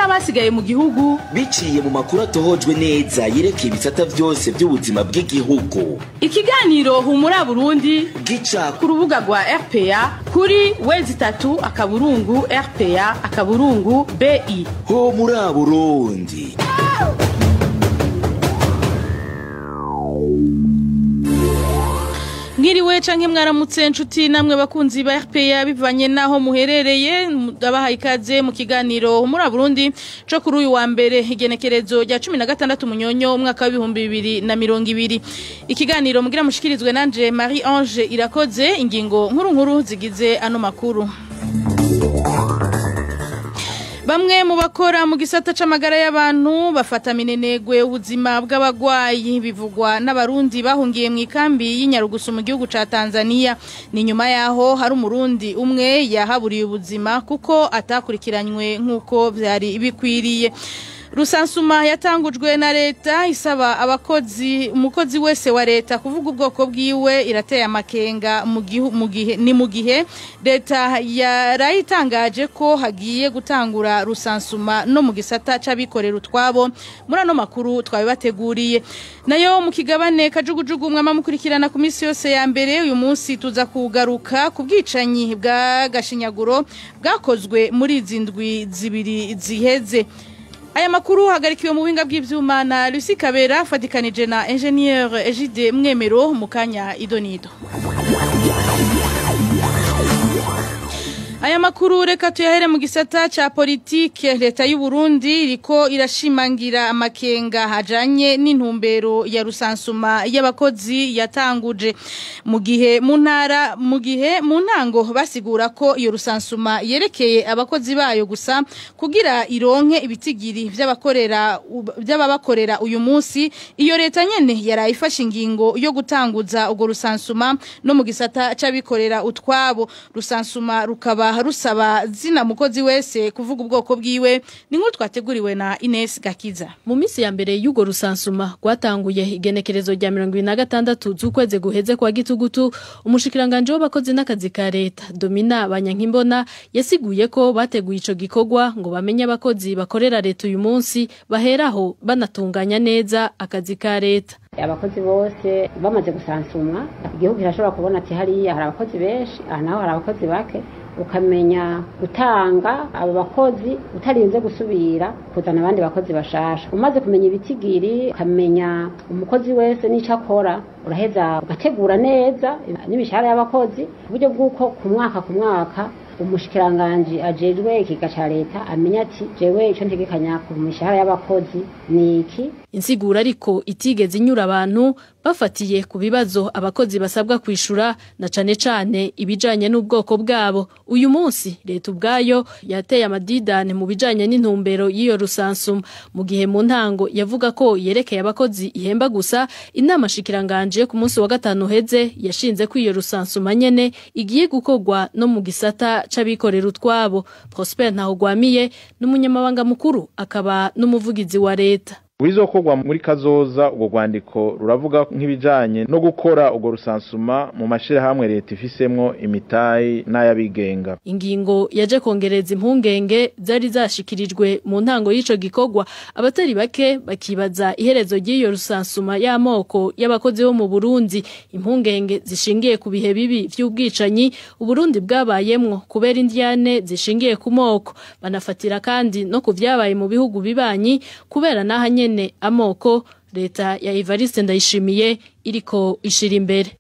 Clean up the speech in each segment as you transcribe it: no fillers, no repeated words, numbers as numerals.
n'abasigaye mu gihugu biciye mu makuru atohojwe neza yerekeye ibisata byose by'ubuzima bw'igihugu. Ikiganiro Humura Burundi gica ku rubuga rwa RPA kuri www.rpa.bi. Humura Burundi. Ngiriwe canke mwaramutse nshuti namwe bakunzi ba RPA bivanye naho muherereye abahaye ikaze mu kiganiro muri Burundi cyo kuri uyu wa mbere igenekerezo rya 16 Munyonyo umwaka wa 2020. Ikiganiro mugira mushikirizwe nanje Marie-Ange IRAKOZE ingingo nkuru zigize ano makuru. Bamwe mu bakora mu gisata c'amagara y'abantu bafata minenegwe ubuzima bw'abagwayi bivugwa n'abarundi bahungiye mu ikambi y'Inyarugusu mu gihugu ca Tanzania. Ni nyuma yaho hari umurundi umwe yahaburiye ubuzima kuko atakurikiranywe nkuko vyari bikwiriye. Rusansuma yatangujwe na leta isaba umukozi wese wa leta kuvuga ubwoko bwiwe irateye amakenga mu gihe leta yarayitangaje ko hagiye gutangura rusansuma no mu gisata c'abikorera utwabo. Muri ano makuru twabibateguriye nayo mu kigabane kajugujugu mwama mukurikirana ku misi yose ya mbere. Uyu munsi tuza kugaruka ku bwicanyi bwa gashinyaguro bwakozwe muri izindwi zibiri ziheze. Aya makuru hagarikiwe mu binga bw'ivyuma na Lucy Kabera fatikanije na Engineer Ejide Mwemero mukanya idonido. Aya makuru reka tuyahere mu gisata ca politike. Leta y'u Burundi iriko irashimangira amakenga hajanye n'intumbero ya rusansuma y'abakozi yatanguje mu gihe mu ntango basigura ko iyo rusansuma yerekeye abakozi bayo gusa kugira ironke ibitigiri by'ababakorera uyu munsi. Iyo leta nyene yarayifashe ingingo yo gutanguza ugo rusansuma no mu gisata c'abikorera utwabo. Rusansuma rukaba rusaba zina mukozi wese kuvuga ubwoko bwiwe. Ni nkuru twateguriwe na Ines Gakiza. Mu misi ya mbere y'ugo rusansuma rwatanguye igenekerezo rya 2026 z'ukwezi guheze kwa gitugutu, umushikiranganje w'abakozi n'akazi ka leta Domina Banyankimbona yasiguye ko bateguye ico gikorwa ngo bamenye abakozi bakorera leta uyu munsi baheraho banatunganya neza akazi ka leta. Abakozi bose bamaze gusansumwa igihugu kirashobora kubona ati hariya hari abakozi benshi naho hari abakozi bake, ukamenya gutanga abo bakozi utarinze gusubira kuzana abandi bakozi bashasha. Umaze kumenya ibitigiri ukamenya umukozi wese n'ico akora, uraheza ugategura neza n'imishahara y'abakozi ku buryo bw'uko ku mwaka umushikiranganje ajejwe ikiga ca leta amenya ati jewe ico ntegekanya ku mishahara y'abakozi niki. Insigura ariko itigeze inyura abantu bafatiye ku bibazo abakozi basabwa kwishura na cane ibijanye n'ubwoko bwabo. Uyu munsi leta ubwayo yateye amadidane mu bijanye n'intumbero y'iyo rusansuma mu gihe mu ntango yavuga ko yerekeye abakozi ihemba gusa. Inama shikiranganje ku munsi wa gatanu heze yashinze ko iyo rusansuma nyene igiye gukorwa no mu gisata c'abikorera utwabo. Prosper Ntahogwamiye n'umunyamabanga mukuru akaba n'umuvugizi wa leta. Wizokorwa muri kazoza ubwo rwandiko ruravuga nk'ibijanye no gukora ubwo rusansuma mu mashira hamwe leta ifisemwo imitayi n'ayabigenga. Ingingo yaje kongereza impungenge zari zashikirijwe mu ntango y'ico gikorwa. Abatari bake bakibaza iherezo ry'iyo rusansuma y'amoko y'abakozi bo mu Burundi. Impungenge zishingiye ku bihe bibi vy'ubwicanyi Uburundi bwabayemwo kubera indiyane zishingiye ku moko. Banafatira kandi no kuvyabaye mu bihugu bibanyi kubera nahanye amoko leta ya Evariste Ndayishimiye iriko ishira imbere.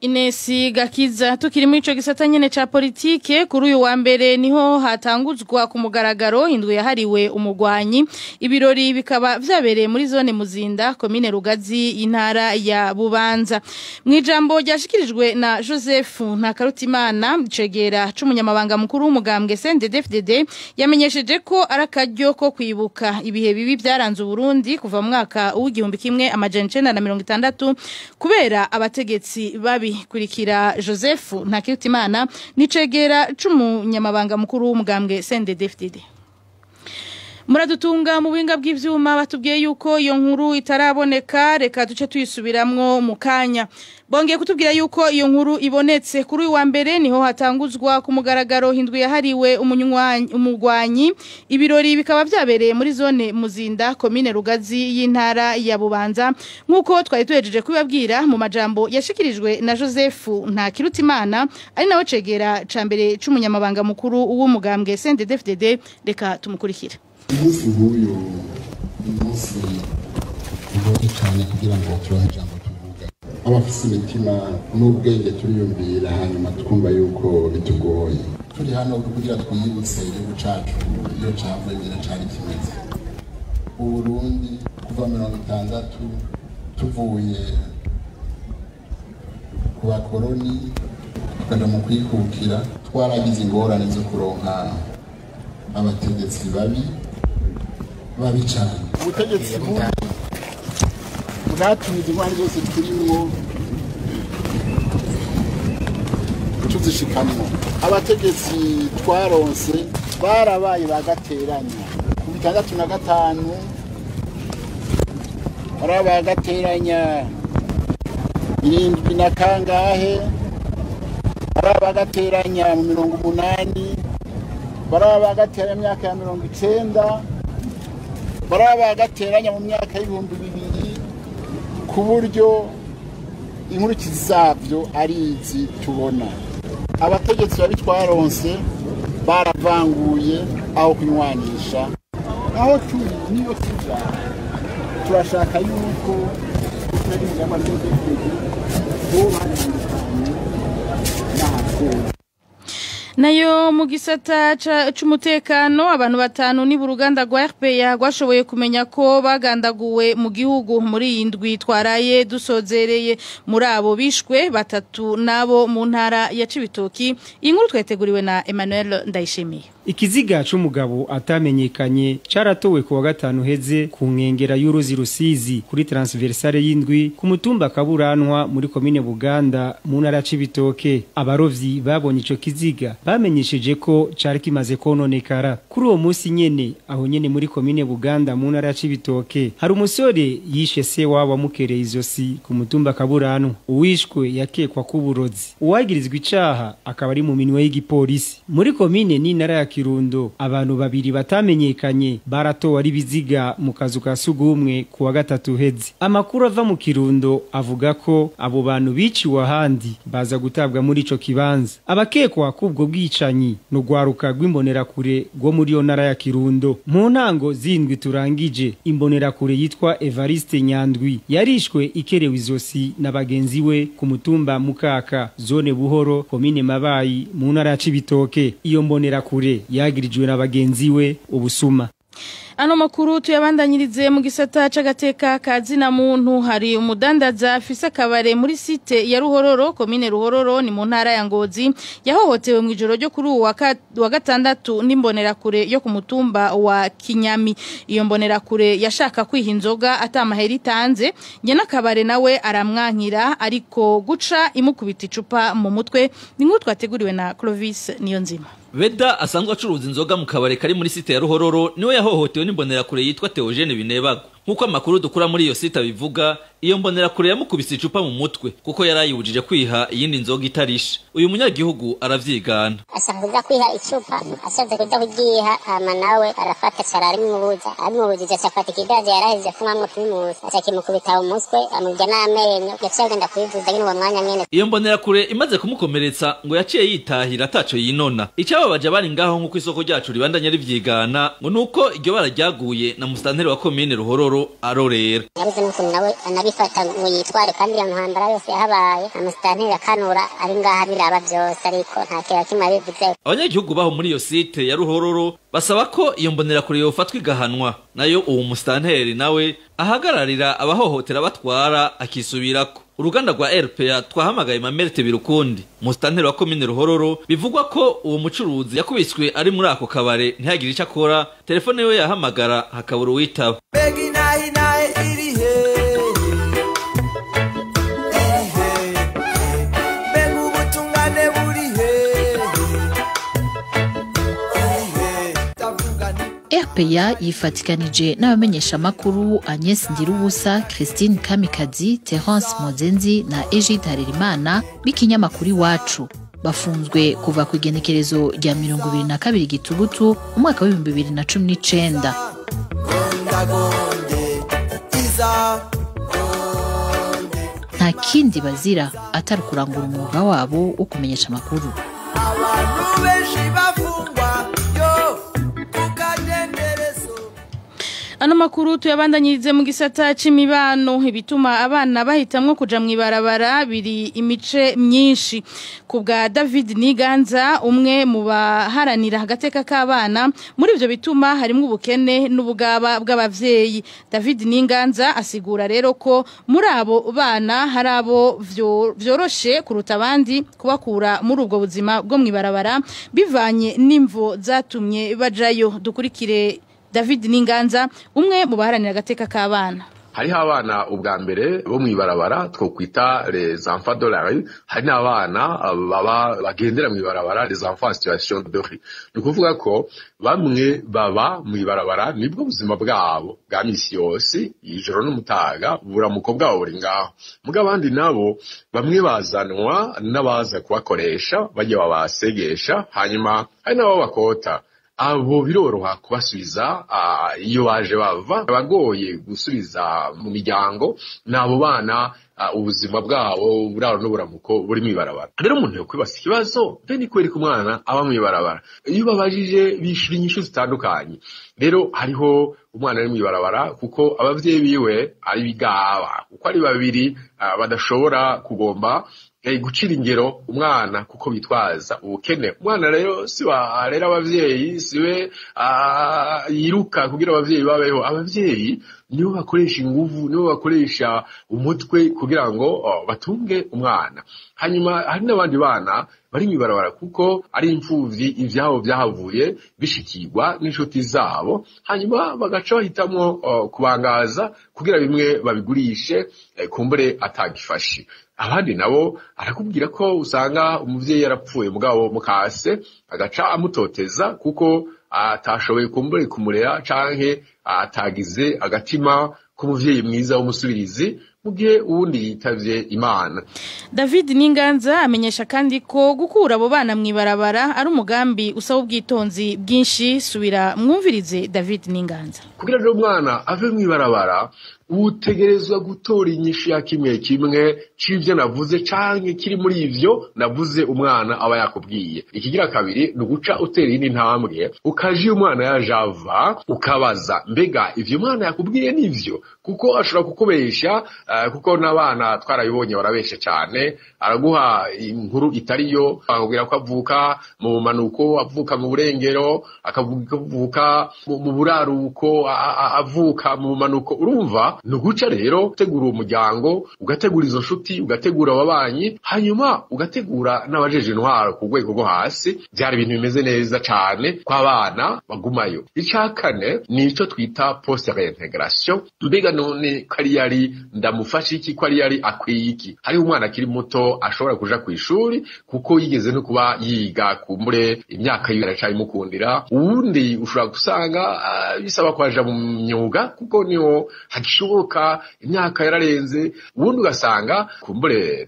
Inesi Gakiza tukiri muri ico gisata nyene ca politike. Kuri uyu wa mbere niho hatanguzwa ku mugaragaro indwi yahariwe umugwanyi. Ibirori bikaba vyabereye muri zone Muzinda komine Rugazi intara ya Bubanza. Mwijambo ryashikirijwe na Joseph Ntakarutimana cegera c'umunyamabanga mukuru w'umugambwe CNDD-FDD yamenyesheje ko arakaryo ko kwibuka ibihe bibi byaranze Burundi kuva mu mwaka w'1960 kubera abategetsi babi. Kurikira Joseph Ntakirutimana nicegera c'umunyamabanga mukuru w'umugambwe CNDD-FDD. Muradutunga mu buhinga bw'ivyuma batubwiye yuko iyo nkuru itaraboneka reka duce tuyisubiramwo mu kanya. Bongeye kutubwira yuko iyo nkuru ibonetse kuri uyu wa mbere niho hatanguzwa ku mugaragaro hindwi yahariwe umugwanyi. Ibirori bikaba vyabereye muri zone Muzinda komine Rugazi y'intara ya Bubanza nkuko twari tuhejeje kubabwira mu majambo yashikirijwe na Joseph Ntakirutimana ari nawe cegera ca mbere c'umunyamabanga mukuru w'umugambwe CNDD-FDD. Reka tumukurikira. Umunsi nk'uyu umunsi ugoye cyane kugira ngo turonke ijambo tuvuga abafise imitima n'ubwenge turiyumvira hanyuma twumva yuko bitugoye turi hano kugira twiyibutse igihugu cacu iyo cavuye ngira cari kimeze Uburundi kuva 60 tuvuye ku bakoroni tukaja mu kwikukira twaragize ingorane zo kuronka abategetsi babi cyane ubutegetsi bwatumye ingwani zose turimwo tuzishikamwo abategetsi twaronse barabaye bagateranya ku 65 barabaye bagateranya 7 na kangahe barabaye bagateranya mu 80 barabaye bagateranya mu myaka ya 90 barabaye bagateranya mu myaka y'ibihumbi 2000 ku buryo inkurikizi zavyo ari izi tubona abategetsi babitwaronse baravanguye aho kunywanisha aho turi niyo tuja turashaka yuko tutari y'amategeko bo batandukanye n'ahakuru. Nayo mu gisata c'umutekano abantu 5 ni buruganda rwa RPA gwashoboye kumenya ko bagandaguwe mu gihugu muri indwi twaraye dusozereye muri abo bishwe 3 nabo mu ntara ya Cibitoki. Inkuru tweteguriwe na Emmanuel Ndayishimiye. Ikiziga c'umugabo atamenyekanye caratowe ku wa gatanu heze ku nkengera y'uruzi Rusizi kuri transversale y'indwi ku mutumba Kaburanwa muri komine Buganda mu ntara ya Cibitoke. Abarovyi babonye ico kiziga bamenyesheje ko cari kimaze kononekara. Kuri uwo munsi nyene aho nyene muri komine Buganda mu ntara ya Cibitoke hari umusore yishe se wabo mukereye izosi ku mutumba Kaburanwa. Uwishwe yakekwa kuburozi. Uwagirizwa icaha akaba ari mu minwe y'igipolisi. Muri komine n'intara ya Kirundo abantu babiri batamenyekanye baratowe ari biziga mu kazu ka sugumwe ku wa gatatu heze. Amakuru ava mu Kirundo avuga ko abo bantu biciwe ahandi baza gutabwa muri ico kibanza. Abakekwa kubwo bwicanyi no gwaruka rw'imbonerakure rwo muri yo ntara ya Kirundo. Mu ntango zindwi turangije imbonerakure yitwa Evariste Nyandwi yarishwe ikerewe izosi na bagenzi we ku mutumba Mukaka zone Buhoro komine Mabayi mu ntara ya Cibitoke. Iyo mbonerakure yagirijwe na bagenzi we ubusuma. Ano makuru tuyabandanyirize mu gisata c'agateka kazina muntu hari umudandaza afise akabare muri site ya Ruhororo komine Ruhororo ni mu ntara ya Ngozi yahohotewe mu ijoro ryo kuri wa gatandatu n'imbonerakure yo ku mutumba wa Kinyami. Iyo mbonerakure yashaka kwiha inzoga atamahera itanze nyene akabare nawe aramwankira ariko guca imukubita icupa mu mutwe. Ni nkuru twateguriwe na Clovis Niyonzima. Veda asanzwe acuruza inzoga mu kabare kari muri site ya Ruhororo niwe yahohotewe n'imbonerakure yitwa Theogene Binebago. Nkuko amakuru dukura muri iyo site bivuga iyo mbonerakure yamukubise icupa mu mutwe kuko yarayibujije kwiha iyindi nzoga itarisha. Uyu munyagihugu aravyigana. Asanzwe kwiha icupa asanze kuja kugiha ama nawe arafata carari amubujije cyafata kidaje yaraheze kumamwe primus akimukubita mu mutwe amujya n'amenyo yacagenda kwivuza nyine uwo mwanya nyene. Iyo mbonerakure imaze kumukomeretsa ngo yaciye yitahira ataco yinona. Icyababaje bari ngaho nkuko isoko ryacu ribandanya rivyigana ngo nuko iryo bara ryaguye na musitanteri wa komine Ruhororo arorera. Yabuze n'ukuntu nawe anabifata ngo yitware kandi iyo ntambara yose yahabaye amusitanteri akanura ari ngaha biraba byose ariko nta kera kimabivuze. Abanyagihugu baho muri iyo site ya Ruhororo basaba ko iyo mbonerakure yofatwa igahanwa nayo uwo musitanteri nawe ahagararira abahohotera batwara akisubirako. Uruganda rwa RPA twahamagaye Mamerite Birukundi musitanteri wa komine Ruhororo bivugwa ko uwo mucuruzi yakubiswe ari muri ako kabare ntihagire icyo akora. Telefone we yahamagara hakabura uwitaba. RPA yifatikanije n'abamenyesha makuru Agnes Ndirubusa, Christine Kamikazi, Terence Mozenzi na Egide Harerimana b'ikinyamakuru Iwacu. Bafunzwe kuva ku igenekerezo rya 22 Gitugutu umwaka wa 2019. Nta kindi bazira atari kurangura umwuga wabo wo kumenyesha amakuru. Ano makuru tuyabandanyirize mu gisata c'imibano ibituma abana bahitamwo kuja mwibarabara biri imice myinshi. Kubwa David Niganza umwe mu baharanira agateka k'abana muri ivyo bituma harimo ubukene n'ubugaba bw'abavyeyi. David Niganza asigura rero ko muri abo bana hari abo vyoroshe kuruta abandi kubakura muri ubwo buzima bwo mwibarabara bivanye n'imvo zatumye bajayo. Dukurikire David Ninganza umwe mu baharanira agateka k'abana. Hariho abana ubwa mbere bo mwibarabara twokwita les enfants de la rue, hari n'abana baba bagendera mwibarabara les enfants en situation de rue. Nukuvuga ko bamwe baba mwibarabara nibwo buzima bwabo bwa misi yose ijoro n'umutaga buramuko bwabo buri ngaho. Muga abandi nabo bamwe bazanwa n'abaza kubakoresha bajya babasegesha hanyuma hari nabo bakota. Abo biroroha kubasubiza iyo baje bava bagoye gusubiza mu miryango nabo bana ubuzima bwabo buraro n'uburamuko buri mwibarabara. Rero umuntu yo kwibasa ikibazo ni kweri ku mwana aba mwibarabara iyo babajije bishira inyishu zitandukanye. Rero hariho umwana ari mwibarabara kuko abavyeyi biwe ari bigaba kuko ari babiri badashobora kugomba gucira ingero umwana kuko bitwaza ubukene. Umwana rero si warera abavyeyi siwe yiruka kugira abavyeyi babeho. Abavyeyi nibo bakoresha inguvu nibo bakoresha umutwe kugira ngo batunge umwana. Hanyuma hari n'abandi bana bari mwibarabara kuko ari imfuvyi ivyabo byahavuye bishikirwa n'inshuti zabo hanyuma bagaca bahitamwo kubangaza kugira bimwe babigurishe kumbure atagifashi. Abandi nabo arakubwira ko usanga umuvyeyi yarapfuye mugabo mukase agaca amutoteza kuko atashoboye kumbure kumurera canke atagize agatima k'umuvyeyi mwiza w'umusubirizi mugihe uwundi yitavye Imana. David Ninganza amenyesha kandi ko gukura abo bana mwibarabara ari umugambi usaba ubwitonzi bwinshi. Subira mwumvirize David Ninganza. Kugira ngo umwana ave mwibarabara utegerezwa gutora inyishu ya kimwe kimwe c'ivyo navuze canke kiri muri ivyo navuze umwana aba yakubwiye. Ikigira kabiri nuguca utera indi ntambwe ukaje umwana yajava ukabaza mbega ivyo umwana yakubwiye nivyo kuko ashobora kukubesha kuko n'abana twarabibonye barabesha cyane. Araguha inkuru itariyo akubwira ko avuka mu bumanuko avuka mu burengero akavuka mu buraruko avuka mu bumanuko. Urumva nuguca rero utegura umuryango ugategura izo nshuti ugategura ababanyi hanyuma ugategura n'abajeje intwaro ku rwego rwo hasi. Byari ibintu bimeze neza cyane kw'abana bagumayo. Icakane nico twita post réintégration. Mbega none kari yari ndamufasha iki ko ari yari akwiye iki. Hari umwana akiri muto ashobora kuja ku ishuri kuko yigeze no kuba yiga kumbure imyaka y'aracaye mukundira. Uwundi ushobora gusanga bisaba kwaja mu myuga kuko niho hagishoboka imyaka yararenze. Uwundi ugasanga kumbure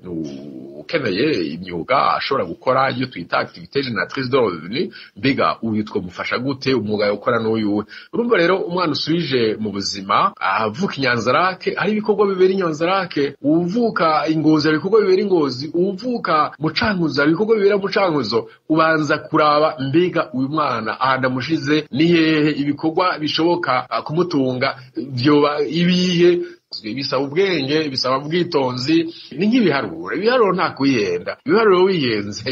ukeneye imyuga ashobora gukora iyo twita activité génératrice de revenu. Mbega uyu twamufasha gute umwuga yokora n'uyu. Urumva rero umwana usubije mu buzima avuka Inyanzarake hari ibikorwa bibera Inyanzarake, uvuka Ingozi hari ibikorwa bibera Ingozi, uvuka mu Cankuzo hari ibikorwa bibera mu Cankuzo. Ubanza kuraba mbega uyu mwana ahandamushize ni hehe ibikorwa bishoboka kumutunga vyoba ibihe. Bisaba ubwenge bisaba ubwitonzi ni nk'ibiharuro nta kuyenda. Ibiharuro wihenze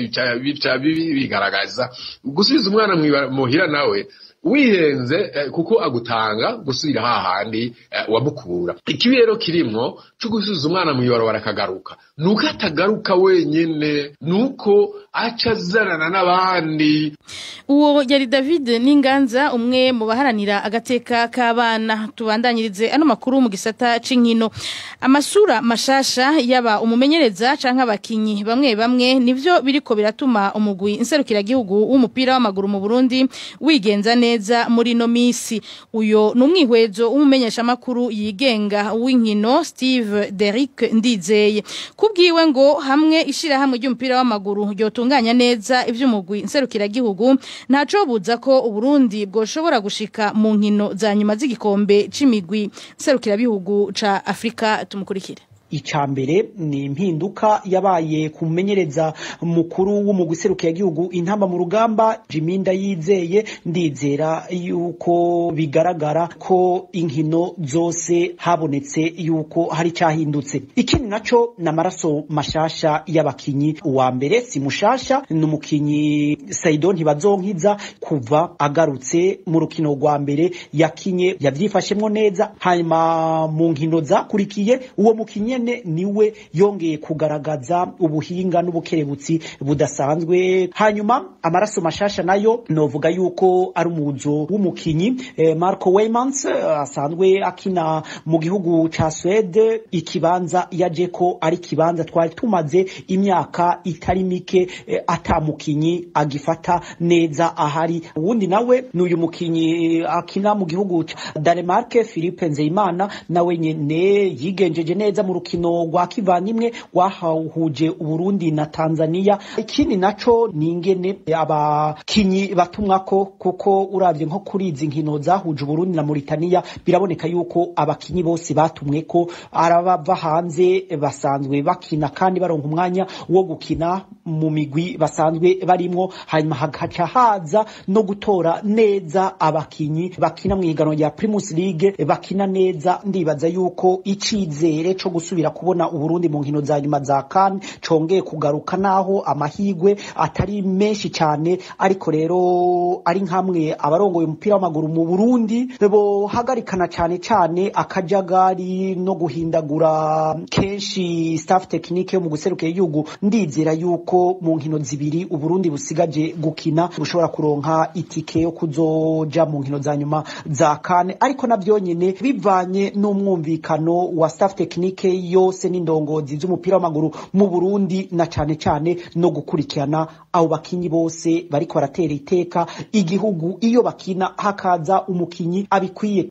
bica bigaragaza gusubiza umwana muhira nawe wihenze kuko agutanga gusubira hahandi wamukura. Ikibi rero kirimo cyo gusubiza umwana mwibarabara akagaruka nuko atagaruka wenyene nuko acazarana n'abandi. Uwo yari David Ninganza umwe mu baharanira agateka k'abana. Tubandanyirize ano makuru mu gisata c'inkino. Amasura mashasha yaba umumenyereza canke abakinyi bamwe nivyo biriko biratuma umugwi inserukira gihugu w'umupira w'amaguru mu Burundi wigenza neza neza muri no misi. Uyo numwihwezo umumenyesha makuru yigenga w'inkino Steve Derrick Ndizeye. Kubwiwe ngo hamwe ishira hamwe ry'umupira w'amaguru ryotunganya neza ivy'umugwi nserukiragihugu ntaco buza ko Uburundi bwoshobora gushika mu nkino za nyuma z'igikombe c'imigwi nserukirabihugu ca Afrika. Tumukurikire. Icambere ni impinduka yabaye kumenyereza mukuru w'umugwi nserukiragihugu intamba mu rugamba Jiminda Yizeye. Ndizera yuko bigaragara ko inkino zose habonetse yuko hari cyahindutse. Ikindi naco namaraso mashasha y'abakinyi. Uwa mbere si mushasha n'umukinyi Saidon Ntibazonkiza kuva agarutse mu rukino rwa mbere yakinye yavyifashemwo neza, hanyuma mu nkino zakurikiye uwo mukinyi niwe yongeye kugaragaza ubuhinga n'ubukerebutsi budasanzwe. Hanyuma amaraso mashasha nayo novuga yuko ari umuzo w'umukinyi Marco Weymans asanzwe akina mu gihugu ca Swede. Ikibanza yaje ko ari kibanza twari tumaze imyaka itari mike atamukinyi agifata neza ahari. Uwundi nawe n'uyu mukinyi akina mu gihugu ca Denmark Philippe Nzeyimana, nawe nyene yigenjeje neza mu rukino rwa kivandimwe rwahuje Uburundi na Tanzania. Ikindi naco ni ingene abakinyi batumwako, kuko uravye nko kuri izi nkino zahuje Uburundi na Mauritania biraboneka yuko abakinyi bose batumweko arabava hanze basanzwe bakina kandi baronka umwanya wo gukina mu migwi basanzwe barimwo, hanyuma hagaca haza no gutora neza abakinyi bakina mu higanwa rya Primus League bakina neza. Ndibaza yuko icizere co gusubira kubona Uburundi mu nkino za nyuma za CAN congeye kugaruka, naho amahigwe atari menshi cyane, ariko rero ari nkamwe abarongoye umupira w'amaguru mu Burundi bo hagarikana cyane akajagari no guhindagura kenshi staff technique yo mu guserukira igihugu. Ndizera yuko mu nkino zibiri Uburundi busigaje gukina bushobora kuronka itike yo kuzoja mu nkino za nyuma za CAN, ariko navyo nyene bivanye n'umwumvikano wa staff technique yose n'indongozi z'umupira w'amaguru mu Burundi, na cyane no gukurikirana abo bakinyi bose bariko baratera iteka igihugu iyo bakina hakaza umukinyi abikwiye.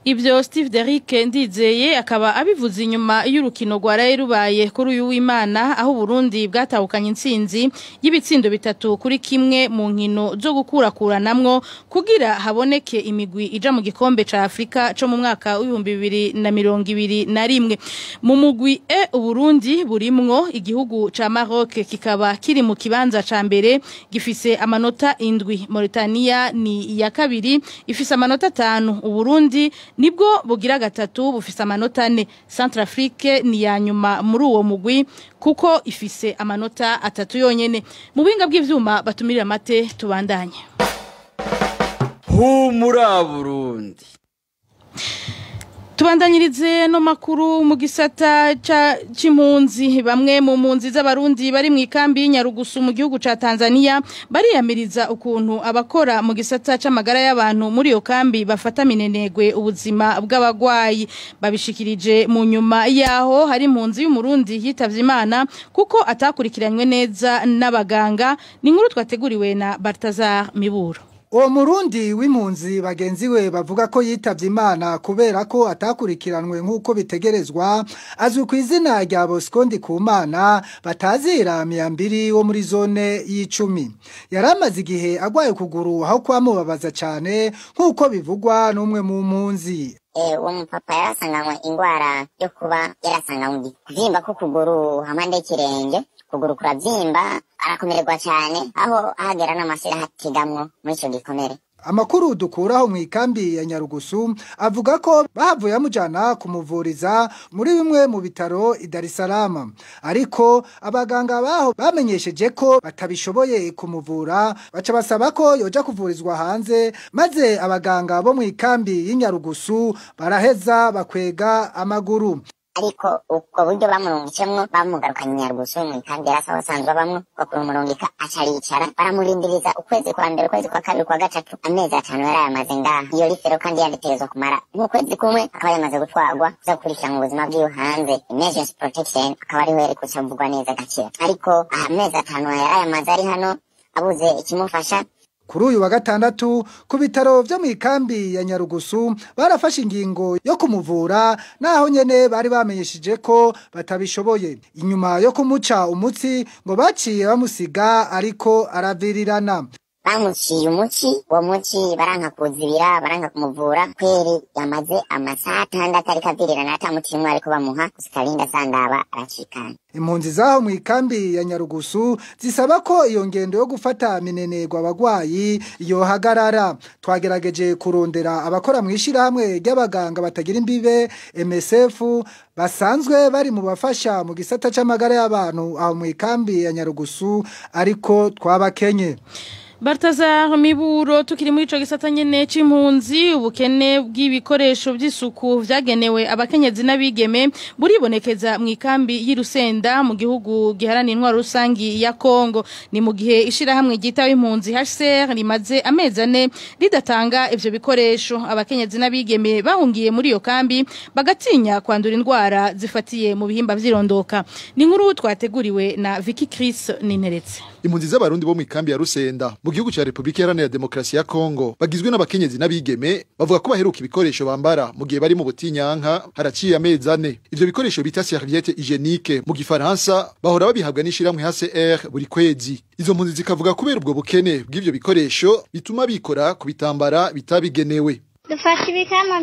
Ibyo Steve Derrick Ndizeye akaba abivuze inyuma y'urukino rwaraye rubaye kuri uyu w'Imana, aho Burundi bwatahukanye intsinzi y'ibitsindo 3-1 mu nkino zo gukurakuranamwo kugira haboneke imigwi ija mu gikombe ca Afrika co mu mwaka w'2021. Mu mugwi Uburundi burimwo igihugu ca Maroc kikaba kiri mu kibanza ca mbere gifise amanota 7. Mauritania ni ya kabiri ifise amanota 5. Uburundi nibwo bugira gatatu bufise amanota 4. Centrafrique ni ya nyuma muri uwo mugwi kuko ifise amanota 3 yonyene. Mu binga bw'ivyuma batumirira mate tubandanye. Humura Burundi. Tubandanyirize no makuru mu gisata c'impunzi. Bamwe mu mpunzi z'abarundi bari mu ikambi y'Inyarugusu mu gihugu ca Tanzania bariyamiriza ukuntu abakora mu gisata c'amagara y'abantu muri iyo kambi bafata minenegwe ubuzima bw'abagwayi. Babishikirije mu nyuma yaho hari impunzi y'umurundi yitavye Imana kuko atakurikiranywe neza n'abaganga. Ni inkuru twateguriwe na Balthazar Miburo. Uwo murundi w'impunzi bagenziwe bavuga ko yitavye Imana kubera ko atakurikiranwe nk'uko bitegerezwa, azwi ku izina rya Bosco Ndikumana batazira Miyambiri wo muri zone y'Icumi. Yaramaze igihe agwaye kuguru aho kwamubabaza cyane nk'uko bivugwa n'umwe mu mpunzi. Uwo mupapa yarasanganywe ingwara yo kuba yarasanganywe kuvyimba ko kuguru hamande y'ikirenge, kuguru kuravyimba arakomererwa cyane aho ahagera n'amasira hatigamwo muri ico gikomere. Amakuru dukuraho mu ikambi ya Nyarugusu avuga ko bahavuye amujana kumuvuriza muri bimwe mu bitaro i Dar es Salaam, ariko abaganga baho bamenyesheje ko batabishoboye kumuvura, baca basaba ko yoja kuvurizwa hanze, maze abaganga bo mu ikambi y'Inyarugusu baraheza bakwega amaguru. Ariko ubwo buryo bamurungicemwo bamugarukanye Nyarugusu mu ikambi yarasaba sanzwe bamwe bakuru murungika acaricara baramurindiriza ukwezi kwa mbere, ukwezi kwa kabiri, kwa gatatu, amezi 5 yarayamaze ngaha. Iyo rifero kandi yanditezwa kumara nk'ukwezi kumwe akaba yamaze gutwagwa kuza gukurikirana ubuzima bw'iyo hanze, emergency protection, akaba ari were kucavugwa neza gakira. Ariko amezi 5 yarayamaze ari hano abuze ikimufasha. Kuri uyu wa gatandatu ku bitaro vyo mu ikambi ya Nyarugusu barafashe ingingo yo kumuvura naho nyene bari bamenyesheje ko batabishoboye. Inyuma yo kumuca umutsi ngo baciye bamusiga ariko aravirirana. Bamuciye umuci, uwo muci baranka kuzibira, baranka kumuvura, kweri yamaze amasaha 6 ariko avirirana atamuti mwe ariko bamuha usikarinda sandaba aracikana. Impunzi zaho mu ikambi ya Nyarugusu zisaba ko iyo ngendo yo gufata minenegwa abagwayi yohagarara. Twagerageje kurondera abakora mu ishirahamwe ry'abaganga batagira imbibe MSF basanzwe bari mu bafasha mu gisata c'amagara y'abantu aho mu ikambi ya Nyarugusu ariko twabakenye. Bartazar Miburo tukiri muri ico gisata nyene c'impunzi ubukene bw'ibikoresho by'isuku vyagenewe abakenyezi n'abigeme buribonekeza mu ikambi y'Irusenda mu gihugu giharanira intwaro rusangi ya Kongo. Ni mu gihe ishirahamwe ryitawe impunzi HCR rimaze amezi 4 ridatanga ivyo bikoresho. Abakenyezi n'abigeme bahungiye muri iyo kambi bagatinya kwandura indwara zifatiye mu bihimba vy'irondoka. Ni nkuru twateguriwe na Vicky Chris Ninteretse. Impunzi z'abarundi bo mu ikambi ya Rusenda mu gihugu cya Republika Iharanira Demokarasi ya Kongo bagizwe n'abakenyezi n'abigeme bavuga ko baheruka ibikoresho bambara mu gihe bari mu butinyanka haraciye amezi 4. Ivyo bikoresho bita serviette hygiénique mu gifaransa bahora babihabwa n'ishiramwe HCR buri kwezi. Izo mpunzi zikavuga kubera ubwo bukene bw'ivyo bikoresho bituma bikora kubitambara bitabigenewe. Dufasha ibikama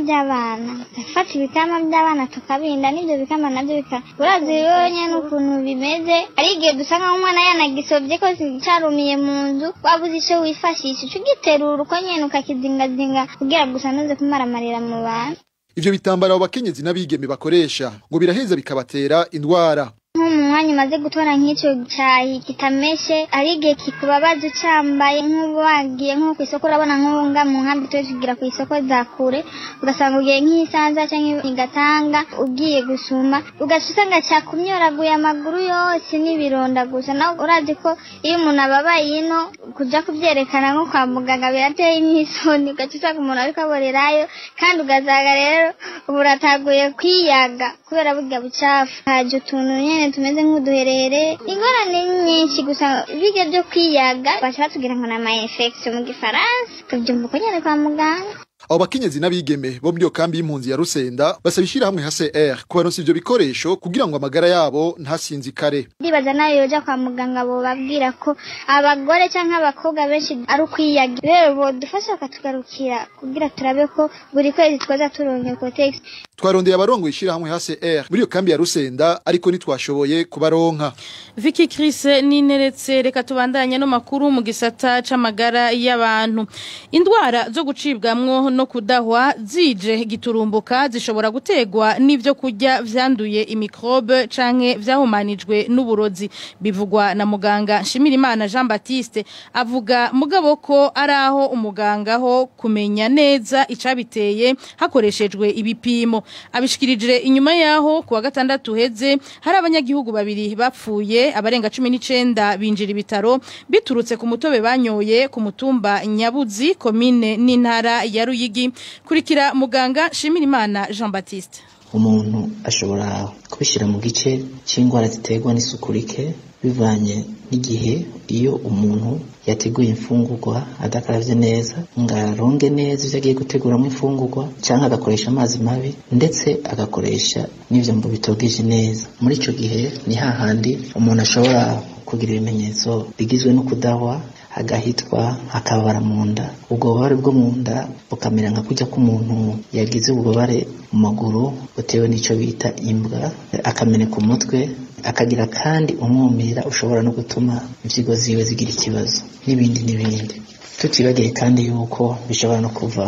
by'abana tukabinda n'ibyo bikama nabyo urazi yonye n'ukuntu bimeze ari igihe dusanga umwana yanagisobye ko cyarumiye mu nzu wabuze icyo wifashisha cyo giterura uko nyene ukakizingazinga kugira gusa ntuze kumara amarira mu bantu. Ivyo bitambara abo bakenyezi n'abigeme bakoresha ngo biraheza bikabatera indwara. Nk'umwanya maze gutora nk'icyo cyayi kitameshe ari igihe kikubabaza ucambaye nk'ubagiye nko kwisoko urabona nk'unga mu nkambi twe tugira ku isoko za kure ugasanga ugiye nk'isanza cyangwa igatanga ugiye gusuma ugasanga cyakumyoraguye amaguru yose n'ibironda gusa naho urazi ko iyo umuntu ababaye ino kuja kubyerekana nko kwa muganga birateye n'isoni ugacisanga umuntu ariko aborerayo kandi ugazaga rero urataguye kwiyaga kubera burya bucafu haje utuntu nyene tumeze nk'uduherere ingorane nyinshi gusa bige byo kwiyaga bashaka tugira ngo na ma infection mu gifaransa tubyumva ko nyene kwa muganga. Abo bakenyezi n'abigeme bo muri kambi y'impunzi ya Rusenda basabishira hamwe HCR kubaronsa ivyo bikoresho kugira ngo amagara yabo ntasinzikare. Ndibaza nayo yoja kwa muganga bo babwira ko abagore canke abakobwa benshi ari ukwiyaga rero bo dufasha katugarukira kugira turabe ko buri kwezi twaza turonke protection. Twarondeye abarongo ishira hamwe HCR muri iyo kambi ya Rusenda ariko nitwashoboye kubaronka. Vicky Chris Ninteretse reka tubandanye no makuru mu gisata c'amagara y'abantu. Indwara zo gucibwamwo no kudahwa zije giturumbuka zishobora gutegwa n'ivyo kurya vyanduye imikrobe canke vyahumanijwe n'uburozi bivugwa na muganga Nshimirimana Jean Baptiste avuga mugabo ko araho umuganga ho kumenya neza icabiteye hakoreshejwe ibipimo abishikirije inyuma yaho kuwa gatandatu heze hari abanyagihugu babiri bapfuye abarenga 19 binjira ibitaro biturutse ku mutobe banyoye ku mutumba Nyabuzi komine n'intara ya Ruyigi kurikira muganga Nshimirimana Jean Baptiste. Umuntu ashobora kubishira mu gice cy'ingwara ziterwa n'isukurike bivanye n'igihe iyo umuntu yateguye imfungurwa adakaravye neza ngaronge neza ivyo agiye guteguramo imfungurwa canke agakoresha amazi mabi ndetse agakoresha n'ivyo mbu bitogeje neza. Muri ico gihe ni hahandi umuntu ashobora kugira ibimenyetso bigizwe no kudahwa agahitwa akabara mu nda ubwo bubabare bwo mu nda bukamera nka kujya k'umuntu yagize ububabare mu maguru butewe n'ico bita imbwa akameneka umutwe akagira kandi umwumira ushobora no gutuma impyiko ziwe zigira ikibazo n'ibindi tutibagiye kandi yuko bishobora no kuva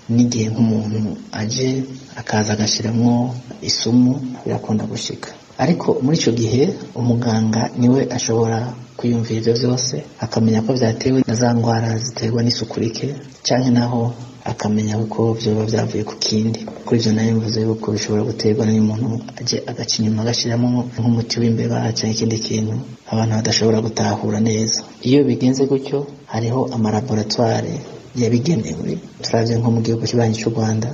n'igihe nk'umuntu aje akaza agashiramwo isumu birakunda gushika ariko muri ico gihe umuganga niwe ashobora kuyumvira ivyo vyose akamenya ko vyatewe na za ngwara ziterwa n'isukurike canke naho akamenya ko vyoba vyavuye ku kindi kuri ivyo nayo mvuze yuko bishobora guterwa n'umuntu aje agaca inyuma agashiramo nk'umuti w'imbeba canke ikindi kintu abantu badashobora gutahura neza. Iyo bigenze gutyo hariho amalaboratoire yabigenewe turavye nko mu gihugu kibanyi cy'u Rwanda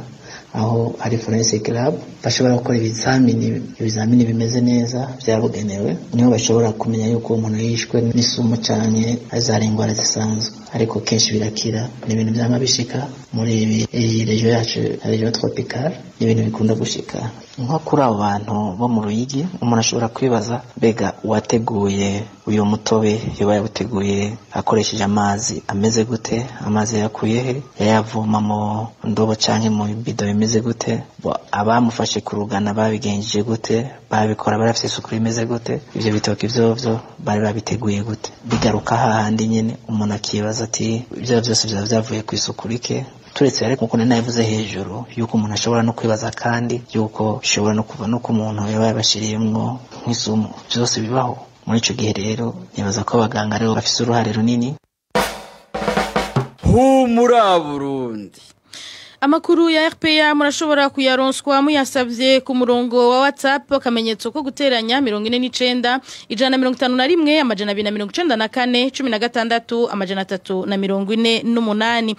aho ari forensic lab bashobora gukora ibizamini bimeze neza byabugenewe niho bashobora kumenya yuko umuntu yishwe n'isumo canke azari ingwara zisanzwe ariko kenshi birakira ni ibintu byama bishika muri iyi region yacu region tropical ni ibintu bikunda gushika nko kuri abo bantu bo mu Ruyigi umuntu ashobora kwibaza bega wateguye uyu mutobe yoba yabuteguye akoresheje amazi ameze gute amazi yakuye he yayavoma mu ndobo canke mu bido bimeze gute abamufashe ku rugana babigenjeje gute babikora barafise isuku imeze gute ivyo bitoki vyovyo bari babiteguye gute bigaruka hahandi nyene umuntu akibaza ati ivyo byose byavuye ku isuku rike turetse ariko kuko navuze hejuru yuko umuntu ashobora no kwibaza kandi yuko bishobora no kuva no ku muntu yabashiriyemwo nk'isumo byose bibaho muri ico gihe rero nibaza ko abaganga rero bafise uruhare runini. Humura Burundi. Amakuru ya RPA murashobora kuyaronswa muyasavye ku murongo wa WhatsApp akamenyetso ko guteranya 49 151 amajana 294 16 amajana 348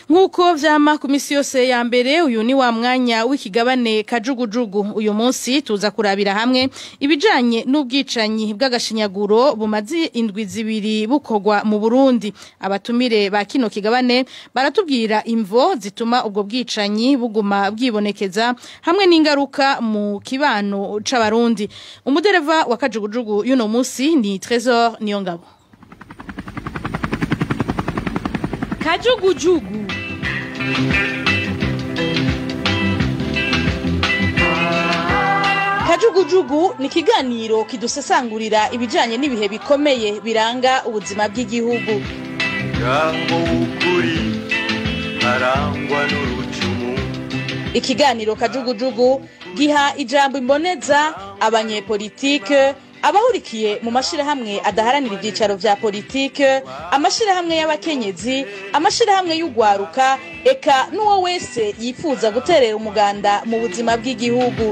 nkuko vyama ku misi yose ya mbere uyu ni wa mwanya w'ikigabane kajugujugu uyu munsi tuza kurabira hamwe ibijanye n'ubwicanyi bw'agashinyaguro bumazi indwi zibiri bukogwa mu Burundi abatumire ba kino kigabane baratubwira imvo zituma ubwo bwicanyi buguma bwibonekeza hamwe n'ingaruka mu kibano c'abarundi umudereva wa kajugujugu yuno musi ni Trésor Niyongabo. Kajugujugu Kajugujugu ni kiganiro kidusesangurira ibijanye n'ibihe bikomeye biranga ubuzima bw'igihugu. Ikiganiro Kajugujugu giha ijambo imboneza abanyepolitike abahurikiye mu mashirahamwe adaharanira ibyicaro vya politike amashirahamwe y'abakenyezi amashirahamwe y'ugwaruka eka nuwo wese yifuza guterera umuganda mu buzima bw'igihugu.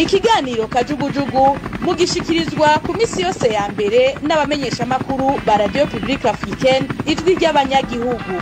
Ikiganiro Kajugujugu mugishikirizwa ku misi yose ya mbere n'abamenyesha makuru ba Radio Publique Africaine ijwi ry'Abanyagihugu.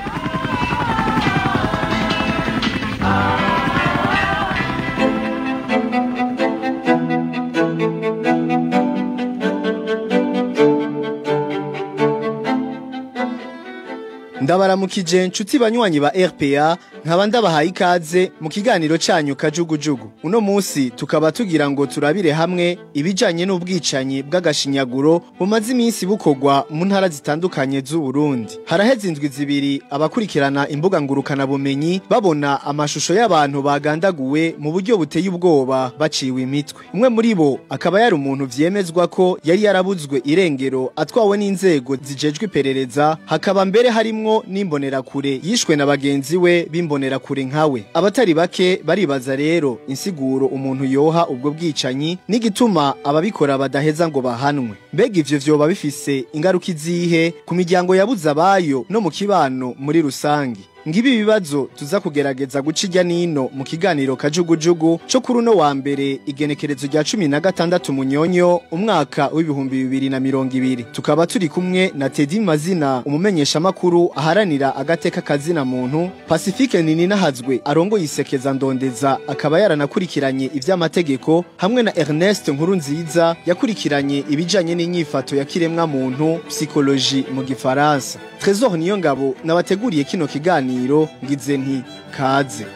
Ndabaramukije nshuti banywanyi ba RPA nkaba ndabahaye ikaze mu kiganiro canyu Kajugujugu. Uno munsi tukaba tugira ngo turabire hamwe ibijanye n'ubwicanyi bw'agashinyaguro bumaze iminsi bukogwa mu ntara zitandukanye z'u Burundi. Haraheze indwi zibiri abakurikirana imbuga ngurukana bumenyi babona amashusho y'abantu bagandaguwe mu buryo buteye ubwoba baciwe imitwe. Umwe muri bo akaba yari umuntu vyemezwa ko yari yarabuzwe irengero atwawe n'inzego zijejwe iperereza hakaba mbere harimwo n'imbonera kure yishwe na bagenzi we bimbonera kure nkawe. Abatari bake baribaza rero insiguro umuntu yoha ubwo bwicanyi n'igituma ababikora badaheza ngo bahanwe. Mbega ivyo vyoba bifise ingaruka izihe ku miryango yabuze abayo no mu kibano muri rusangi. Ngibi bibazo tuza kugerageza gucijya nino mu kiganiro Kajugujugu cyo kuri uno wa mbere igenekerezo rya 16 Munyonyo umwaka w'2020. Tukaba turi kumwe na Teddy Mazina umumenyesha makuru aharanira agateka kazina muntu, Pacifique Ninahazwe arongo yisekeza ndondeza akaba yaranakurikiranye ivy'amategeko hamwe na Ernest Nkurunziza yakurikiranye ibijanye n'inyifato ya kiremwa muntu psychologie mu gifaransa. Trésor Niyongabo nabateguriye kino kiganiro ngize nti kaze.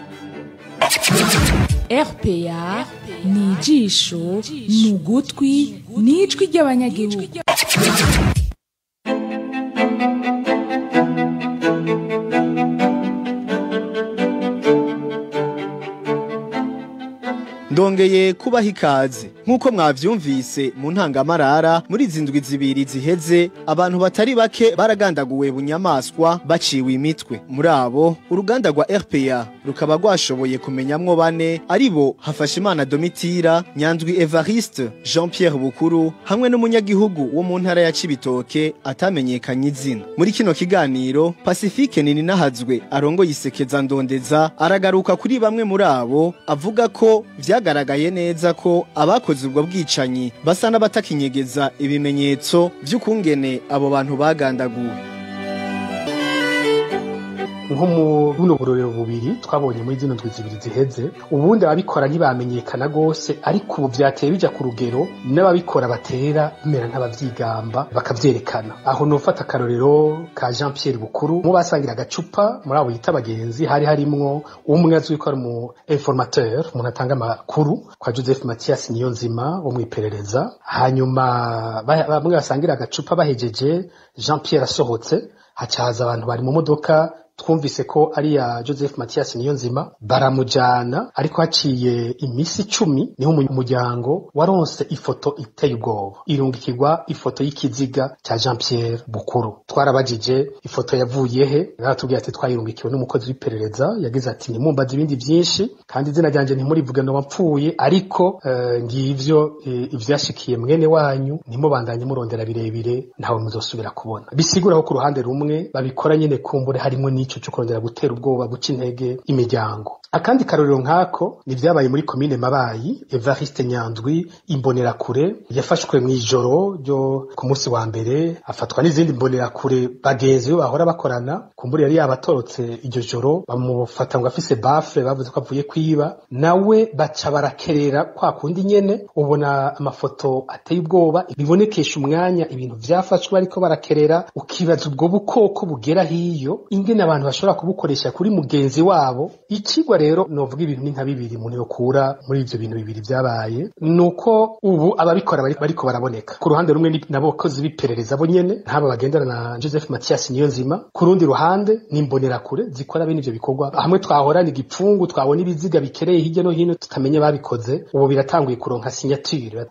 RPA ni ijisho ni ugutwi ni ijwi ry'abanyagihugu. Ndongeye kubaha ikaze nkuko mwavyumvise mu ntangamarara muri zindwi zibiri ziheze abantu batari bake baragandaguwe bunyamaswa baciwe imitwe. Muri abo uruganda rwa RPA rukaba rwashoboye kumenyamwo bane aribo Hafashimana Domitira, Nyandwi Evariste, Jean-Pierre Bukuru hamwe n'umunyagihugu wo mu ntara ya Cibitoke atamenyekanye izina. Muri kino kiganiro Pacifique Ninahazwe arongo yisekeza ndondeza aragaruka kuri bamwe muri abo avuga ko vyagaragaye neza ko abakoze ubwo bwicanyi basa n'abatakinyegeza ibimenyetso by'ukungene abo bantu bagandaguwe. nko mu buno burorero bubiri twabonye muri zino ndwi zibiri ziheze ubundi ababikora ntibamenyekana gose ariko ubu vyateye bija ku rugero n'ababikora batera bimera nk'abavyigamba bakavyerekana aho nofata akarorero ka Jean Pierre Bukuru mu basangira agacupa muri abo yita abagenzi hari harimwo umwe azwi ko ari mu informateur umuntu atanga amakuru kwa Joseph Mathias Niyonzima wo mwiperereza hanyuma bamwe basangira agacupa bahejeje Jean Pierre asohotse hacaza abantu bari mu modoka twumvise ko ari ya Joseph Mathias Niyonzima baramujana ariko haciye imisi 10 niho umuryango waronse ifoto iteye ubwoba irungikirwa ifoto y'ikiziga cya Jean Pierre Bukuru twarabajije ifoto yavuye he natubwiye ati twayirungikiwe n'umukozi w'iperereza yagize ati nimumbaza ibindi byinshi kandi izina ryanje ntimurivuge no wapfuye ariko ngivyo ivyashikiye mwene wanyu nimubandanye murondera birebire ntawe muzosubira kubona bisiguraho ku ruhande rumwe babikora nyene kumbure harimo n'ico cyo kongera gutera ubwoba guca intege imiryango akandi karorero nkako ni vyabaye muri commune Mabayi Evariste Nyandwi imbonerakure yafashwe mwijoro ryo ku munsi wa mbere afatwa n'izindi mbonerakure bagenzi bo bahora bakorana kumbure yari yabatorotse iryo joro bamufata ngo afise bafre bavuze ko avuye kwiba nawe baca barakerera kwa kundi nyene ubona amafoto ateye ubwoba bibonekesha umwanya ibintu vyafashwe ariko barakerera ukibaza ubwo bukoko bugera hiyo ingene abantu bashobora kubukoresha kuri mugenzi wabo ikigwa rero novuga ibintu nka bibiri umuntu yokura muri ivyo bintu bibiri vyabaye nuko ubu ababikora bariko baraboneka ku ruhande rumwe n'abakozi biperereza bo nyene ntaba bagendana na Joseph Mathias Niyonzima ku rundi ruhande n'imbonerakure zikora bene ivyo bikorwa hamwe twahorana igipfungu twabona ibiziga bikereye hirya no hino tutamenye babikoze ubu biratanguye kuronka signature.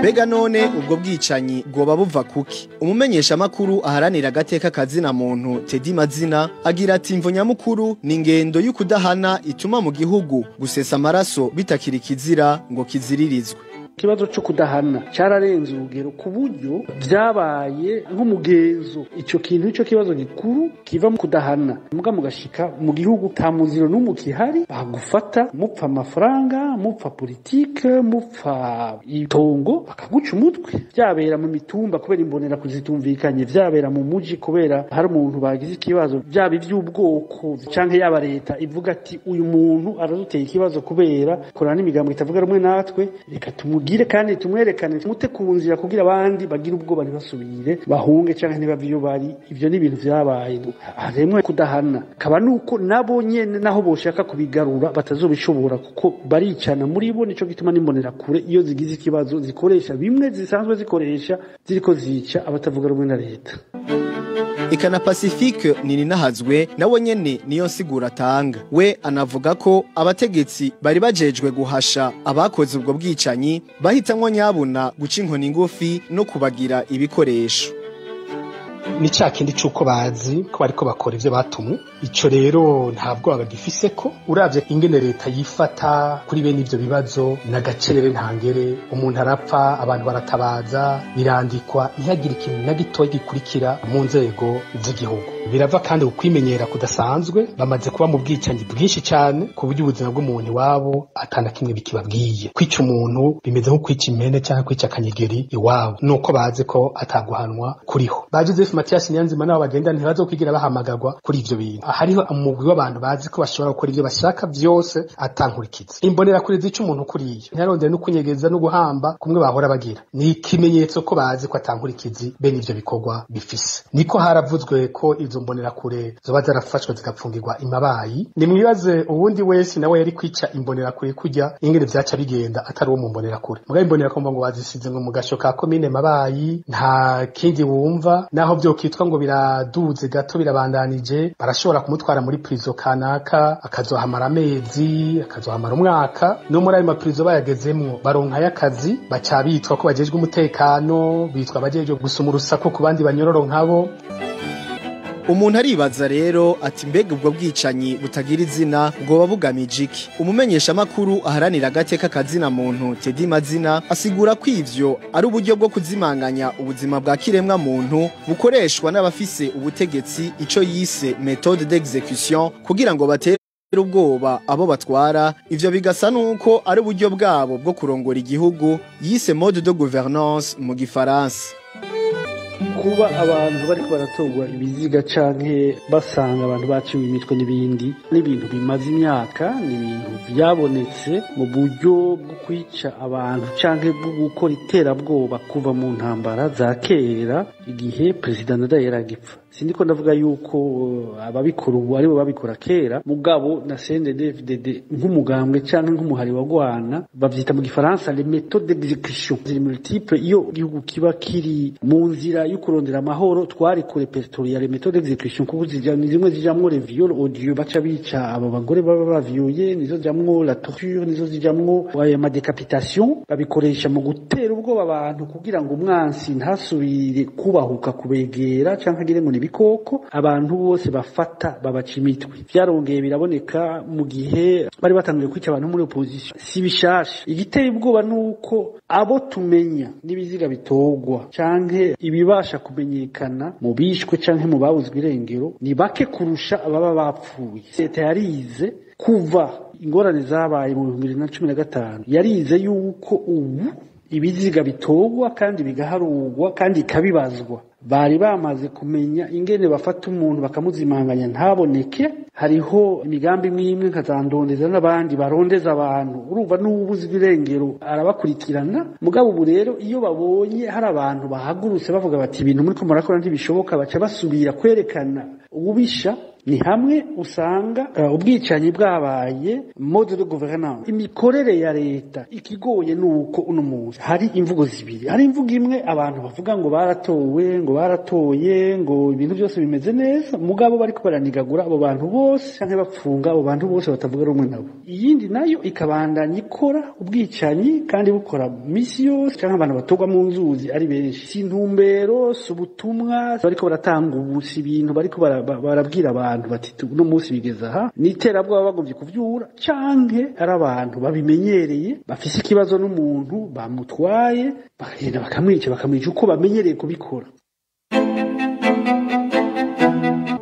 Bega none ubwo bwicanyi bwoba buva kuki umumenyesha makuru aharanira agateka kazina muntu Teddy Mazina agira ati imvo nyamukuru ni ingendo y'ukudahana ituma mu gihugu gusesa amaraso bitakiri kizira ngo kiziririzwe ikibazo cyo kudahana cyararenze urugero ku buryo byabaye nk'umugenzo ico kintu ico kibazo gikuru kiva mu kudahana muga mugashika mu gihugu tamuziro n'umukihari bagufata mupfa amafaranga mupfa politike mupfa itongo bakaguca umutwe byabera mu mitumba kubera imbonera kuzitumvikanye byabera mu muji kubera hari umuntu bagize ikibazo byaba ivy'ubwoko canke yaba leta ivuga ati uyu muntu araduteye ikibazo kubera korana imigambo itavuga rumwe natwe reka tumugire kandi tumwerekane mute kunzira kugira abandi bagira ubwo bari basubire bahunge canke ntibavyo bari ivyo ni ibintu vyabaye haremwe kudahana kaba nuko nabo nyene naho boshaka kubigarura batazobishobora kuko baricana muri bo nico gituma nimbonera kure iyo zigize ikibazo zikoresha bimwe zisanzwe zikoresha ziriko zica abatavuga rumwe na leta Ikana Pacifique Nininahazwe nawe nyene niyo nsigura atanga we anavuga ko abategetsi bari bajejwe guhasha abakoze ubwo bwicanyi bahitamwo nyabuna guca inkoni ngufi no kubagira ibikoresho ni cakindi cuko bazi ko bariko bakora ivyo batumwe ico rero ntabwo abagifise ko uravye ingene leta yifata kuri bene ivyo bibazo nagacerere ntangere umuntu arapfa abantu baratabaza birandikwa ntihagire ikintu na gitoya gikurikira mu nzego z'igihugu birava kandi ukwimenyera kudasanzwe bamaze kuba mu bwicanyi bwinshi cyane ku buryo ubuzima bw'umuntu wabo atana kimwe bikibabwiye kwica umuntu bimeze nko kwica impene cyangwa kwica akanyegeri iwabo nuko bazi ko ataguhanwa kuriho bagize Mathias Nyanzima nabo bagenda ntibazokwigira bahamagarwa kuri ivyo bintu hariho umugwi w'abantu bazi ko bashobora gukora ivyo bashaka vyose atankurikiza imbonera kuri zica umuntu kuriye ntarondera no kunyegeza no guhamba kumwe bahora bagira ni ikimenyetso ko bazi ko atankurikizi bene ivyo bikorwa bifise niko haravuzwe ko izo mbonera kure zoba zarafashwe zigapfungirwa imabayi ni mwibaze ubundi wese nawe yari kwica imbonera kure kujya ingene vyaca bigenda atari uwo mu mbonera kure mugabe imbonera ko ngo bazisize ngo mu gasho ka komine mabayi nta kindi wumva naho byo kitwa ngo biraduze gato birabandanije barashobora kumutwara muri prison kanaka akazohamara amezi akazohamara umwaka no muri ayo maprizo bayagezemwo baronka y'akazi baca bitwa ko bajejwe umutekano bitwa bajejwe gusuma urusaku ku bandi banyororo nkabo umuntu aribaza rero ati mbega ubwo bwicanyi butagira izina bwoba bugamije iki umumenyesha makuru aharanira agateka kazina muntu Teddy Mazina asigura ko ivyo ari uburyo bwo kuzimanganya ubuzima bwa kiremwa muntu bukoreshwa n'abafise ubutegetsi ico yise méthode d'exécution kugira ngo batere ubwoba abo batwara ivyo bigasa nuko ari uburyo bwabo bwo kurongora igihugu yise mode de gouvernance mu gifaransa kuba abantu bariko baratorwa ibiziga canke basanga abantu baciwe imitwe n'ibintu bimaze imyaka, n'ibintu vyabonetse mu buryo bwo kwica abantu canke bwo gukora iterabwoba kuva mu ntambara za kera igihe perezida Ndadaye yaragipfa. Sindiko ndavuga yuko ababikora ubu aribo babikora kera, mugabo na CNDD-FDD nk'umugambwe canke nk'umuhari wa Rwana bavyita mu gifaransa les méthodes d'exécution multiples. Iyo igihugu kiba kiri mu nzira yo kurondera amahoro twari ku repertoire ya les méthodes d'exécution kuko zimwe zijamwo les viols odieux baca bica abo bagore baba bavyoye, nizo zijamwo la torture, nizo zijamwo ama décapitation, babikoresha mu gutera ubwoba abantu kugira ngo umwansi ntasubire kubahuka kubegera canke agire ngo ibikoko abantu bose bafata babaca imitwe. Vyarongeye biraboneka mu gihe bari batangiye kwica abantu muri opposition. Si bishasha, igiteye ubwoba nuko abo tumenya n'ibiziga bitogwa canke ibibasha kumenyekana mu bishwe canke mu babuzwe irengero ni bake kurusha ababa bapfuye. Leta yarize kuva ingorane zabaye mu 2015 yarize yuko ubu ibiziga bitogwa kandi bigaharugwa kandi ikabibazwa. Bari bamaze kumenya ingene bafata umuntu bakamuzimanganya ntaboneke. Hariho imigambi imwe nkazandondeza n'abandi barondeza abantu, urumva n'ubuzi birengero arabakurikirana. Mugabo ubu rero iyo babonye hari abantu bahagurutse bavuga bati ibintu muri ko murakora ntibishoboka, baca basubira kwerekana ububisha. Ni hamwe usanga ubwicanyi bwabaye mode de gouvernance, imikorere ya leta. Ikigoye nuko uno munsi hari imvugo zibiri. Hari imvugo imwe abantu bavuga ngo baratowe, ngo baratoye, ngo ibintu byose bimeze neza, mugabo bariko baranigagura abo bantu bose canke bapfunga abo bantu bose batavuga rumwe nabo. Iyindi nayo ikabandanya ikora ubwicanyi kandi bukora misi yose canke abantu batogwa mu nzuzi ari benshi. Si intumbero, si ubutumwa bariko baratanga ubusi, ibintu bariko barabwira abantu bati no munsi bigeza aha niterabwo bagomvye kuvyura canke ari abantu babimenyereye bafise ikibazo n'umuntu bamutwaye bagenda bakamwica uko bamenyereye kubikora.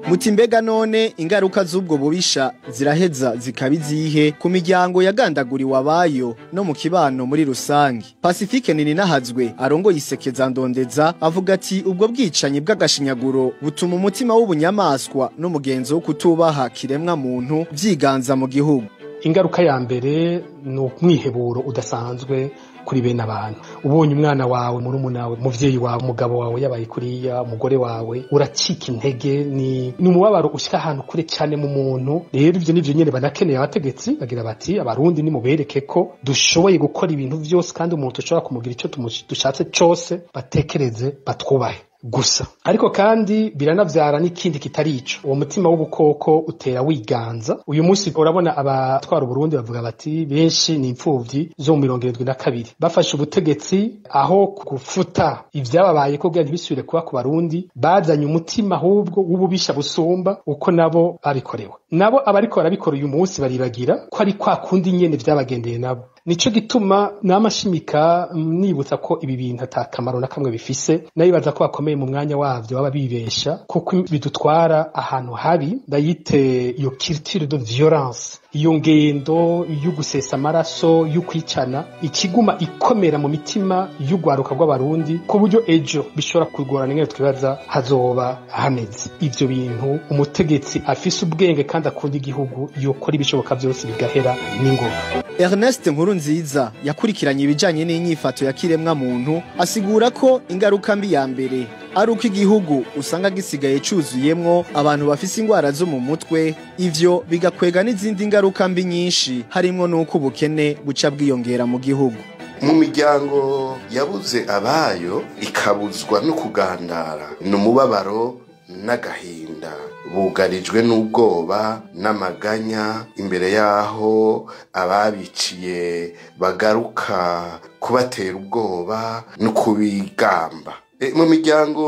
Muti mbega none ingaruka z'ubwo bubisha ziraheza zikabizihe ku miryango yagandaguriwe abayo no mu kibano muri rusangi. Pacifique Nininahazwe arongo yisekeza ndondeza avuga ati ubwo bwicanyi bw'agashinyaguro butuma umutima w'ubunyamaswa n'umugenzo wo kutubaha kiremwa muntu vyiganza mu gihugu. Ingaruka ya mbere ni umwiheburo udasanzwe kuri bene abantu. Ubonye umwana wawe, murumuna wawe, muvyeyi wawe, umugabo wawe yabaye kuriya, umugore wawe, uracika intege. Ni umubabaro ushika ahantu kure cyane mu muntu. Rero ivyo nivyo nyene banakeneye abategetsi bagira bati abarundi ni mubereke ko dushoboye gukora ibintu vyose kandi umuntu ushobora kumugira ico dushatse cose, batekereze batwubahe gusa. Ariko kandi biranavyara n'ikindi kitari ico, uwo mutima w'ubukoko utera wiganza. Uyu munsi urabona abatwara Burundi bavuga bati benshi ni impfuvyi zo mu 72 bafashe ubutegetsi aho gufuta ivyababaye ko kugira ntibisubire kuba ku Barundi, bazanye umutima ahubwo w'ububisha busumba uko nabo babikorewe. Nabo abariko barabikora uyu munsi baribagira ko ari kwa kundi nyene vyabagendeye nabo. Nico gituma namashimika nibutsa ko ibi bintu atakamaro na kamwe bifise, nayibaza ko bakomeye mu mwanya wavyo baba bibesha kuko bidutwara ahantu habi. Ndayite iyo culture de violence, iyo ngendo y'ugusesa amaraso y'ukwicana ikiguma ikomera mu mitima y'ugwaruka rw'abarundi ku buryo ejo bishobora kugorana ngene twibaza hazoba hameze. Ivyo bintu umutegetsi afise ubwenge kandi akunda igihugu yokora ibishoboka byose bigahera n'ingoga. Ernest Nkurunziza yakurikiranye ibijanye n'inyifato ya kiremwa muntu asigura ko ingaruka mbi ya mbere ari uko igihugu usanga gisigaye cuzuyemwo abantu bafise ingwara zo mu mutwe, ivyo bigakwega n'izindi ngaruka mbi nyinshi harimwo nuko ubukene buca bwiyongera mu gihugu. Mu miryango yabuze abayo ikabuzwa no kugandara n'umubabaro n'agahinda, bugarijwe n'ubwoba n'amaganya imbere yaho ababiciye bagaruka kubatera ubwoba no kubigamba. Mu miryango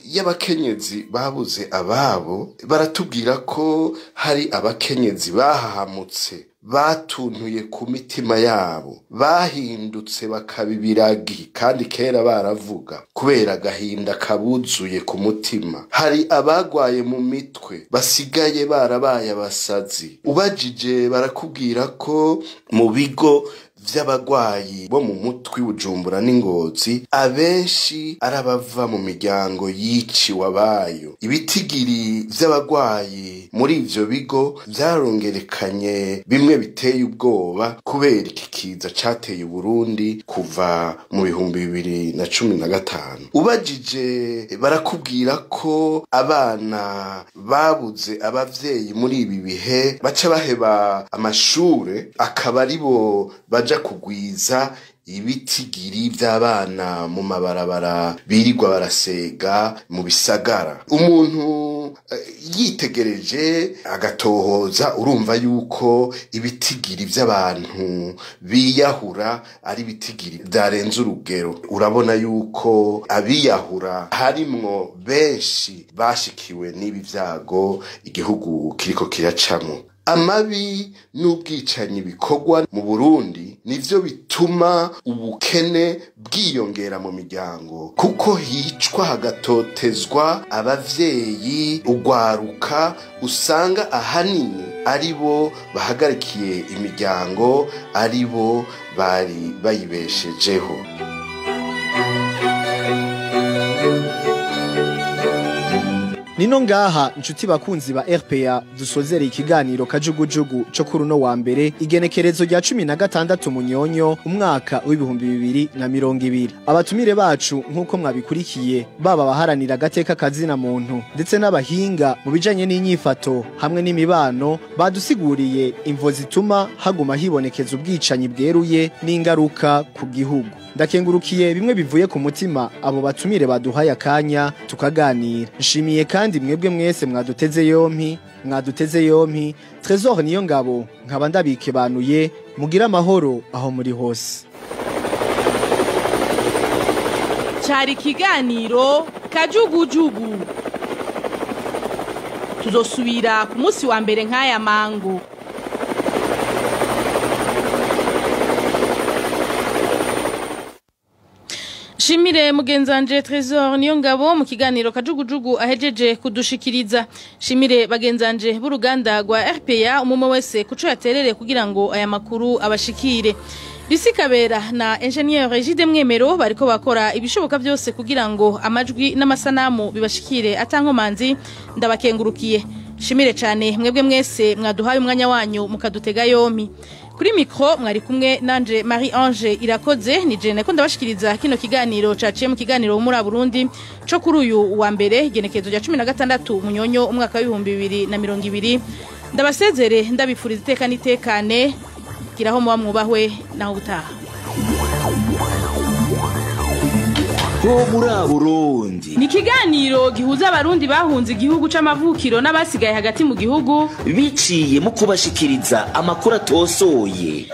y'abakenyezi babuze ababo baratubwira ko hari abakenyezi bahahamutse batuntuye ku mitima yabo, bahindutse bakabibiragi kandi kera baravuga kubera agahinda kabuzuye ku mutima. Hari abagwaye mu mitwe basigaye barabaye abasazi, ubajije barakubwira ko mu bigo vy'abagwayi bo mu mutwi Bujumbura n'Ingozi abenshi arabava mu miryango yiciwe abayo. Ibitigiri vy'abagwayi muri ivyo bigo vyarongerekanye bimwe biteye ubwoba kubera iki kiza cateye Burundi kuva mu 2015. Ubajije barakubwira ko abana babuze abavyeyi muri ibi bihe baca baheba amashure akaba aribo baja kugwiza ibitigiri vy'abana mu mabarabara birirwa barasega mu bisagara. Umuntu yitegereje agatohoza urumva yuko ibitigiri vy'abantu biyahura ari ibitigiri vyarenze urugero. Urabona yuko abiyahura harimwo benshi bashikiwe n'ibi vyago igihugu kiriko kiracamwo. Amabi n'ubwicanyi bikorwa mu Burundi nivyo bituma ubukene bwiyongera mu miryango, kuko hicwa hagatotezwa abavyeyi, ugwaruka usanga ahanini aribo bahagarikiye imiryango, aribo bari bayibeshejeho. Nino ngaha nshuti bakunzi ba RPA dusozera ikiganiro kajugujugu cyo kuri no wa mbere igenekerezo rya 16 Munyonyo umwaka w'2020. Abatumire bacu nkuko mwabikurikiye baba baharanira gateka kazina muntu ndetse n'abahinga mu bijanye n'inyifato hamwe n'imibano badusiguriye imvo zituma haguma hibonekeza ubwicanyi bweruye n'ingaruka ku gihugu. Ndakengurukiye bimwe bivuye ku mutima abo batumire baduhaye akanya tukaganira. Nshimiye kandi mwebwe mwese mwaduteze yompi Trésor niyo ngabo nkaba ndabikebanuye mugira amahoro aho muri hose. Cyari kiganiro kajugujugu. Tuzosubira ku munsi wa mbere nk'aya mango. Shimire mugenzanje Trésor niyo ngabo mu kiganiro kajugujugu ahejeje kudushikiriza. Shimire bagenzanje b'uruganda rwa RPA umumo wese kuco yaterere kugira ngo aya makuru abashikire. Bisikabera na Engineer Regide Mwemero bariko bakora ibishoboka byose kugira ngo amajwi n'amasanamu bibashikire atankomanzi. Ndabakengurukiye. Shimire cyane mwebwe mwese mwaduhaye umwanya wanyu mukadutega yompi. Kuri mikro mwari kumwe nanje Marie-Ange irakoze ni jene ko ndabashikiriza kino kiganiro caciye mu kiganiro muri Burundi cyo kuri uyu wa mbere igenekezo rya 16 Munyonyo umwaka wa 2020. Ndabasezere ndabifuriza iteka nitekane giraho muba mwubahwe naho gutaha. Ho muri Burundi ni kiganiro gihuza abarundi bahunze igihugu c'amavukiro n'abasigaye hagati mu gihugu biciye mu kubashikiriza amakuru atosoye.